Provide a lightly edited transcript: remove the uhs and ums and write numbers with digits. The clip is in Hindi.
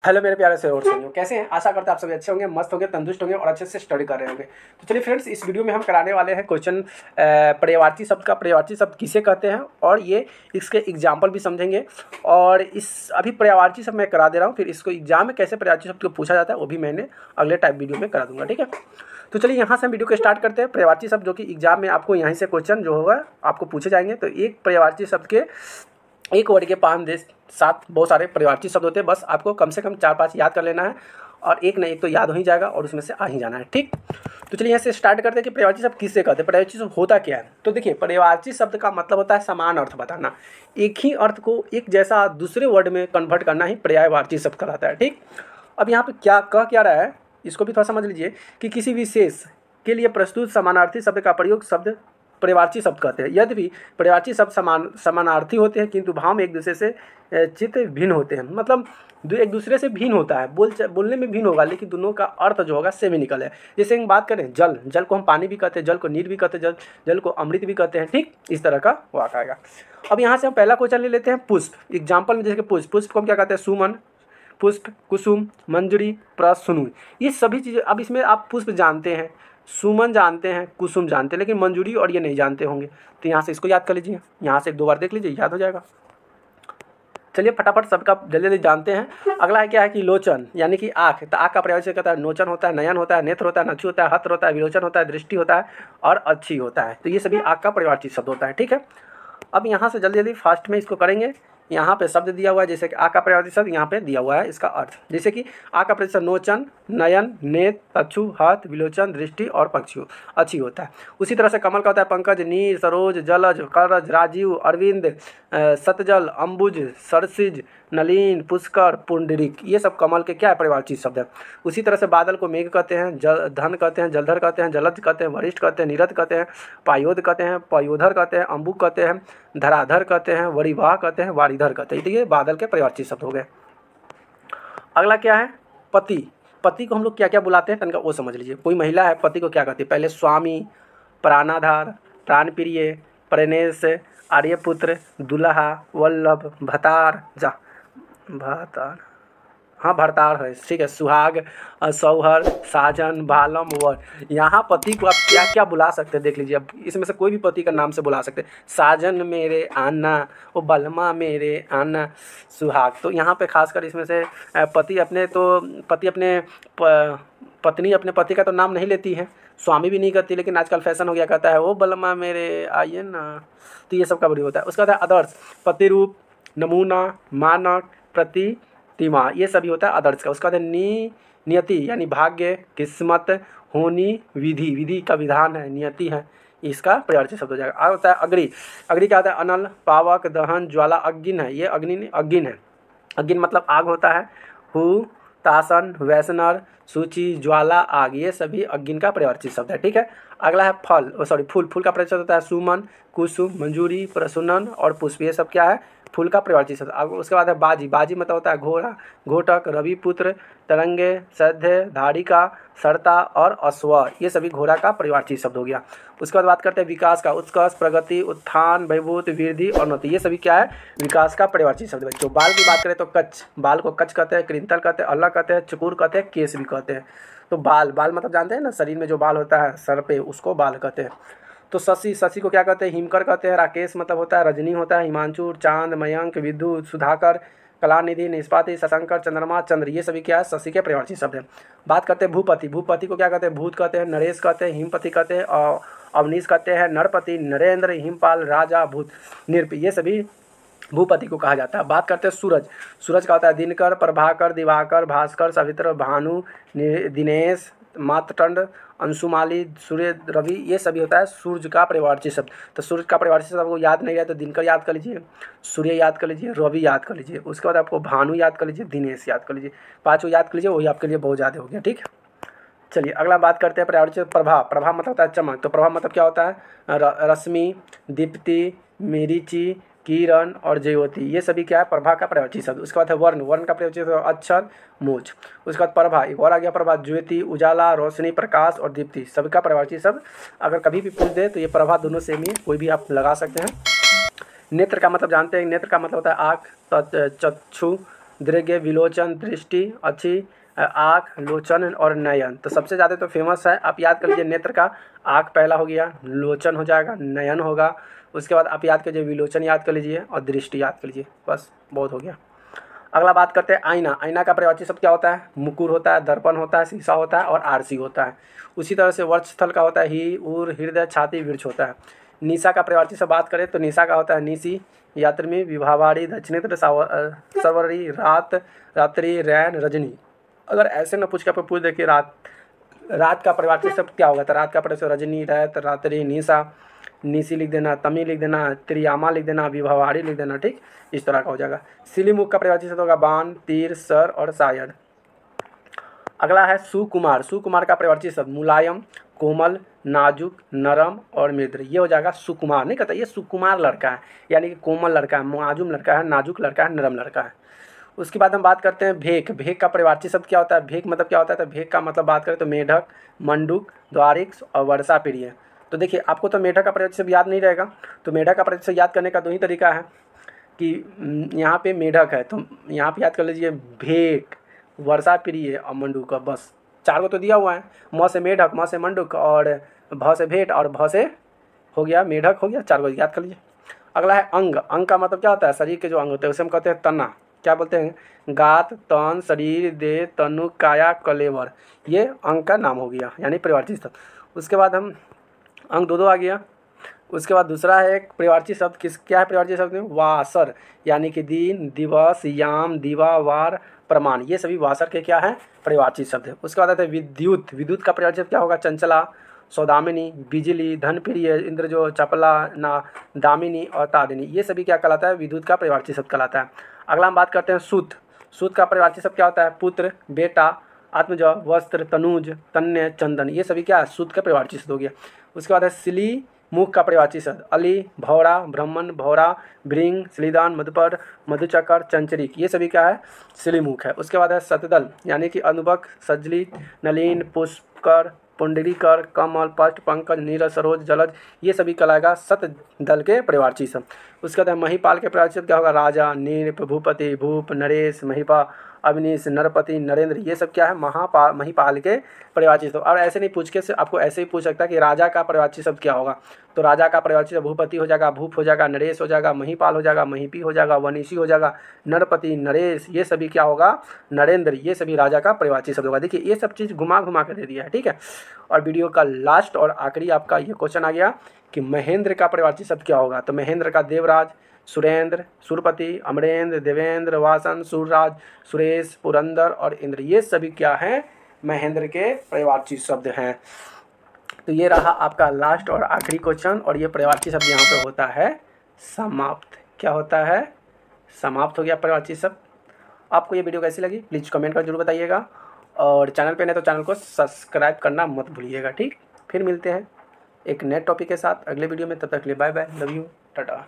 हेलो मेरे प्यारे से और सुनियो, कैसे हैं? आशा करते हैं आप सभी अच्छे होंगे, मस्त होंगे, तंदुरुस्त होंगे और अच्छे से स्टडी कर रहे होंगे। तो चलिए फ्रेंड्स, इस वीडियो में हम कराने वाले हैं क्वेश्चन पर्यायवाची शब्द का। पर्यायवाची शब्द किसे कहते हैं और ये इसके एग्जाम्पल भी समझेंगे। और इस अभी पर्यायवाची शब्द मैं करा दे रहा हूँ, फिर इसको एग्जाम में कैसे पर्यायवाची शब्द को पूछा जाता है वो भी मैंने अगले टाइप वीडियो में करा दूंगा, ठीक है। तो चलिए यहाँ से हम वीडियो को स्टार्ट करते हैं। पर्यायवाची शब्द जो कि एग्जाम में आपको यहीं से क्वेश्चन जो होगा आपको पूछे जाएंगे। तो एक पर्यायवाची शब्द के एक वर्ड के 5 बहुत सारे पर्यायवाची शब्द होते हैं, बस आपको कम से कम 4-5 याद कर लेना है और एक न एक तो याद हो ही जाएगा और उसमें से आ ही जाना है, ठीक। तो चलिए यहाँ से स्टार्ट करते हैं कि पर्यायवाची शब्द किससे कहते हैं, पर्यायवाची शब्द होता क्या है। तो देखिए, पर्यायवाची शब्द का मतलब होता है समान अर्थ बताना, एक ही अर्थ को एक जैसा दूसरे वर्ड में कन्वर्ट करना ही पर्यायवाची शब्द कहलाता है, ठीक। अब यहाँ पे क्या कह क्या रहा है इसको भी थोड़ा समझ लीजिए कि किसी विशेष के लिए प्रस्तुत समानार्थी शब्द का प्रयोग शब्द पर्यायवाची शब्द कहते हैं। यद्यपि पर्यायवाची शब्द समानार्थी होते हैं किंतु भाव में एक दूसरे से चित्त भिन्न होते हैं। मतलब एक दूसरे से भिन्न होता है, बोलने में भिन्न होगा लेकिन दोनों का अर्थ जो होगा सेम ही निकल है। जैसे हम बात करें जल को हम पानी भी कहते हैं, जल को नीर भी कहते हैं, जल को अमृत भी कहते हैं, ठीक। इस तरह का वाक्य आएगा। अब यहाँ से हम पहला क्वेश्चन ले लेते हैं, पुष्प। एग्जाम्पल में जैसे पुष्प को हम क्या कहते हैं, सुमन, पुष्प, कुसुम, मंजरी, प्रसुनु, ये सभी चीज़ें। अब इसमें आप पुष्प जानते हैं, सुमन जानते हैं, कुसुम जानते हैं, लेकिन मंजूरी और ये नहीं जानते होंगे। तो यहाँ से इसको याद कर लीजिए, यहाँ से 1-2 बार देख लीजिए, याद हो जाएगा। चलिए फटाफट सबका जल्दी जल्दी जानते हैं। अगला है क्या है कि लोचन यानी कि आँख। तो आँख का पर्यायवाची कहता है नोचन होता है, नयन होता है, नेत्र होता है, नक्षु होता है, हत्र होता है, विलोचन होता है, दृष्टि होता है और अच्छी होता है। तो ये सभी आँख का पर्यायवाची शब्द होता है, ठीक है। अब यहाँ से जल्दी जल्दी फास्ट में इसको करेंगे। यहाँ पे शब्द दिया हुआ है, जैसे कि आ का पर्यायवाची शब्द यहाँ पे दिया हुआ है, इसका अर्थ जैसे कि आ का पर्यायवाची नोचन, नयन, नेत्र, चक्षु, हस्त, विलोचन, दृष्टि और पक्षी अच्छी होता है। उसी तरह से कमल का होता है पंकज, नीर, सरोज, जलज, करज, राजीव, अरविंद, सतजल, अम्बुज, सरसिज, नलीन, पुष्कर, पुंडरीक, ये सब कमल के क्या है, पर्यायवाची शब्द है। उसी तरह से बादल को मेघ कहते हैं, धन कहते हैं, जलधर कहते हैं, जलज कहते हैं, वरिष्ठ कहते हैं, नीरद कहते हैं, पायोध कहते हैं, पयोधर कहते हैं, अम्बुक कहते हैं, धराधर कहते हैं, वरिवाह कहते हैं, वारिधर कहते हैं। ये बादल के पर्यायवाची शब्द हो गए। अगला क्या है, पति। पति को हम लोग क्या क्या बुलाते हैं तनका वो समझ लीजिए। कोई महिला है, पति को क्या कहती है, पहले स्वामी, प्राणाधार, प्राणप्रिय, प्रणेश, आर्यपुत्र, दुल्हा, वल्लभ, भतार, भतार, हाँ भरतार है, ठीक है, सुहाग, सौहर, साजन, बालम, वर। यहाँ पति को आप क्या क्या बुला सकते हैं देख लीजिए। अब इसमें से कोई भी पति का नाम से बुला सकते हैं, साजन मेरे आना, वो बलमा मेरे आना, सुहाग। तो यहाँ पे खासकर इसमें से पति अपने पत्नी अपने पति का तो नाम नहीं लेती है, स्वामी भी नहीं करती, लेकिन आजकल फैशन हो गया, कहता है वो बलमा मेरे आइए ना। तो ये सब का बड़ी होता है। उसका होता है आदर्श, प्रतिरूप, नमूना, मानक, प्रतिमा, ये सभी होता है आदर्श का। उसका होता है नियति यानी भाग्य, किस्मत, होनी, विधि, विधि का विधान है, नियति है, इसका पर्यायवाची शब्द हो जाएगा। आगे होता है अग्नि। अग्नि क्या होता है, अनल, पावक, दहन, ज्वाला, अग्नि है, ये अग्नि है। अग्नि मतलब आग होता है। हु, तासन, वैष्णर, सूची, ज्वाला, आग, ये सभी अग्नि का पर्यायवाची शब्द है, ठीक है। अगला है फूल। फूल का पर्यायवाची होता है सुमन, कुसुम, मंजूरी, प्रसुनन और पुष्प, ये सब क्या है, फूल का पर्यायवाची शब्द। उसके बाद है बाजी। बाजी मतलब होता है घोड़ा, घोटक, रविपुत्र, तरंगे, सध्य, धारिका, सरता और अश्व, ये सभी घोड़ा का पर्यायवाची शब्द हो गया। उसके बाद बात करते हैं विकास का। उत्कर्ष, प्रगति, उत्थान, वैभूत, वृद्धि और उन्नति, ये सभी क्या है, विकास का पर्यायवाची शब्द। बच्चों बाल की बात करें तो कच्छ, बाल को कच्छ कहते हैं, कृंतल कहते हैं, अल्लाह कहते हैं, चुकुर कहते हैं, केस भी कहते हैं। तो बाल मतलब जानते हैं ना, शरीर में जो बाल होता है सर पे, उसको बाल कहते हैं। तो शशि को क्या कहते हैं, हिमकर कहते हैं। राकेश मतलब होता है रजनी होता है। हिमांशु, चांद, मयंक, विद्युत, सुधाकर, कलानिधि, निष्पाति, शशंकर, चंद्रमा, चंद्र, ये सभी क्या है, शशि के पर्यायवाची शब्द हैं। बात करते हैं भूपति। भूपति को क्या कहते हैं, भूत कहते हैं, नरेश कहते हैं, हिमपति कहते हैं, अवनीश कहते हैं, नरपति, नरेंद्र, हिमपाल, राजा, भूत, निरप, ये सभी भूपति को कहा जाता है। बात करते हैं सूरज का होता है दिनकर, प्रभाकर, दिवाकर, भास्कर, सवित्र, भानु, दिनेश, मातृंड, अंशुमाली, सूर्य, रवि, ये सभी होता है सूर्य का पर्यायवाची शब्द। तो सूर्य का पर्यायवाची शब्द आपको याद नहीं है तो दिनकर याद कर लीजिए, सूर्य याद कर लीजिए, रवि याद कर लीजिए, उसके बाद आपको भानु याद कर लीजिए, दिनेश याद कर लीजिए, 5 याद कर लीजिए, वही आपके लिए बहुत ज़्यादा हो गया, ठीक है। चलिए अगला बात करते हैं पर्यायवाची प्रभा। प्रभा मतलब होता है चमक। तो प्रभा मतलब क्या होता है, रश्मि, दीप्ति, मेरीची, किरण और ज्योति, ये सभी क्या है, प्रभा का पर्यायवाची शब्द। उसके बाद है वर्ण का पर्यायवाची शब्द अक्षर, मोच। उसके बाद प्रभा, एक और आ गया प्रभा, ज्योति, उजाला, रोशनी, प्रकाश और दीप्ति, सभी का पर्यायवाची शब्द। अगर कभी भी पूछ दे तो ये प्रभा दोनों सेम ही, कोई भी आप लगा सकते हैं। नेत्र का मतलब जानते हैं, नेत्र का मतलब होता है आँख, चक्षु, दीर्घ, विलोचन, दृष्टि, अच्छी, आँख, लोचन और नयन। तो सबसे ज़्यादा तो फेमस है, आप याद कर लीजिए, नेत्र का आँख पहला हो गया, लोचन हो जाएगा, नयन होगा, उसके बाद आप याद कीजिए विलोचन याद कर लीजिए और दृष्टि याद कर लीजिए, बस बहुत हो गया। अगला बात करते हैं आईना। आईना का पर्यायवाची शब्द क्या होता है? मुकुर होता है, दर्पण होता है, शीशा होता है और आरसी होता है। उसी तरह से वक्षस्थल का होता है ही, उर, हृदय, छाती, वृक्ष होता है। निशा का पर्यायवाची से बात करें तो निशा का होता है निशी, यात्री, विभावाड़ी, दक्षिणेत्र, सवरी, रात, रात्रि, रैन, रजनी। अगर ऐसे न पूछ के आपको पूछ दे कि रात का पर्यायवाची शब्द क्या होगा, तो रात का पर्यायवाची रजनी, रैत, रात्रि, निशा, निशी लिख देना, तमी लिख देना, त्रियामा लिख देना, विभावाड़ी लिख देना, ठीक, इस तरह का हो जाएगा। सिलीमुख का पर्यायवाची शब्द होगा बाण, तीर, सर और शायद। अगला है सुकुमार। सुकुमार का पर्यायवाची शब्द मुलायम, कोमल, नाजुक, नरम और मृदु। ये हो जाएगा सुकुमार। नहीं कहता ये सुकुमार लड़का है, यानी कि कोमल लड़का है, माजूम लड़का है, नाजुक लड़का है, नरम लड़का है। उसके बाद हम बात करते हैं भेक। भेक का पर्यायवाची शब्द क्या होता है? भेक मतलब क्या होता है? तो भेक का मतलब बात करें तो मेढक, मंडूक, द्वारिक्ष और वर्षा प्रिय। तो देखिए आपको तो मेढक का पर्यायवाची शब्द याद नहीं रहेगा, तो मेढक का पर्यायवाची शब्द याद करने का दो ही तरीका है कि यहाँ पे मेढक है तो यहाँ पे याद कर लीजिए भेक, वर्षा प्रिय और मंडूक, बस 4 को तो दिया हुआ है। म से मेढक, म से मंडूक और भ से भेंट और भ से हो गया मेढक, हो गया, 4 को याद कर लीजिए। अगला है अंग। अंग का मतलब क्या होता है? शरीर के जो अंग होते हैं उसे हम कहते हैं तना। क्या बोलते हैं? गात, तन, शरीर, देह, तनु, काया, कलेवर, ये अंग का नाम हो गया, यानी पर्यायवाची शब्द। उसके बाद हम अंग दो आ गया। उसके बाद दूसरा है एक पर्यायवाची शब्द, क्या है पर्यायवाची शब्द में? वासर, यानी कि दिन, दिवस, याम, दिवा, वार, प्रमाण, ये सभी वासर के क्या है? पर्यायवाची शब्द है। उसके बाद आता है विद्युत। विद्युत का पर्यायवाची शब्द क्या होगा? चंचला, सौदामिनी, बिजली, धनप्रिय, इंद्रजो, चपला, ना, दामिनी और तारिणी, ये सभी क्या कहलाता है? विद्युत का पर्यायवाची शब्द कहलाता है। अगला हम बात करते हैं सूत। सूत का पर्यायवाची शब्द क्या होता है? पुत्र, बेटा, आत्मज, वस्त्र, तनुज, तन्य, चंदन, ये सभी क्या है? सूत का पर्यायवाची शब्द हो गया। उसके बाद है सिली मुख का पर्यायवाची शब्द अली, भौरा, ब्राह्मण, भौरा, भृंग, श्लीदान, मधुपर, मधुचकर, चंचरिक, ये सभी क्या है? सिलीमुख है। उसके बाद है शतदल, यानी कि अनुभक, सजलित, नलिन, पुष्कर, पुंडरीकर, कमल, पष्ट, पंकज, नीरज, सरोज, जलज, ये सभी कहलाएगा शतदल के पर्यायवाची शब्द। उसके बाद महिपाल के पर्यायवाची शब्द क्या होगा? राजा, नीप, भूपति, भूप, नरेश, महिपा, अवनीश, नरपति, नरेंद्र, ये सब क्या है? महिपाल के पर्यायवाची शब्द। और ऐसे नहीं पूछ के आपको ऐसे ही पूछ सकता है कि राजा का पर्यायवाची शब्द क्या होगा, तो राजा का पर्यायवाची शब्द भूपति हो जाएगा, भूप हो जाएगा, नरेश हो जाएगा, महिपाल हो जाएगा, महिपी हो जाएगा, वनीशी हो जाएगा, नरपति, नरेश, ये सभी क्या होगा? नरेंद्र, ये सभी राजा का पर्यायवाची शब्द होगा। देखिए ये सब चीज़ घुमा घुमा कर दे दिया है, ठीक है। और वीडियो का लास्ट और आखिरी आपका ये क्वेश्चन आ गया कि महेंद्र का पर्यायवाची शब्द क्या होगा? तो महेंद्र का देवराज, सुरेंद्र, सुरपति, अमरेंद्र, देवेंद्र, वासन, सूरराज, सुरेश, पुरंदर और इंद्र, ये सभी क्या हैं? महेंद्र के पर्यायवाची शब्द हैं। तो ये रहा आपका लास्ट और आखिरी क्वेश्चन, और ये पर्यायवाची शब्द यहाँ पे होता है समाप्त। क्या होता है? समाप्त हो गया पर्यायवाची शब्द। आपको ये वीडियो कैसी लगी प्लीज़ कमेंट कर जरूर बताइएगा, और चैनल पे नहीं तो चैनल को सब्सक्राइब करना मत भूलिएगा, ठीक। फिर मिलते हैं एक नए टॉपिक के साथ अगले वीडियो में, तब तक के लिए bye bye, love you, Tata.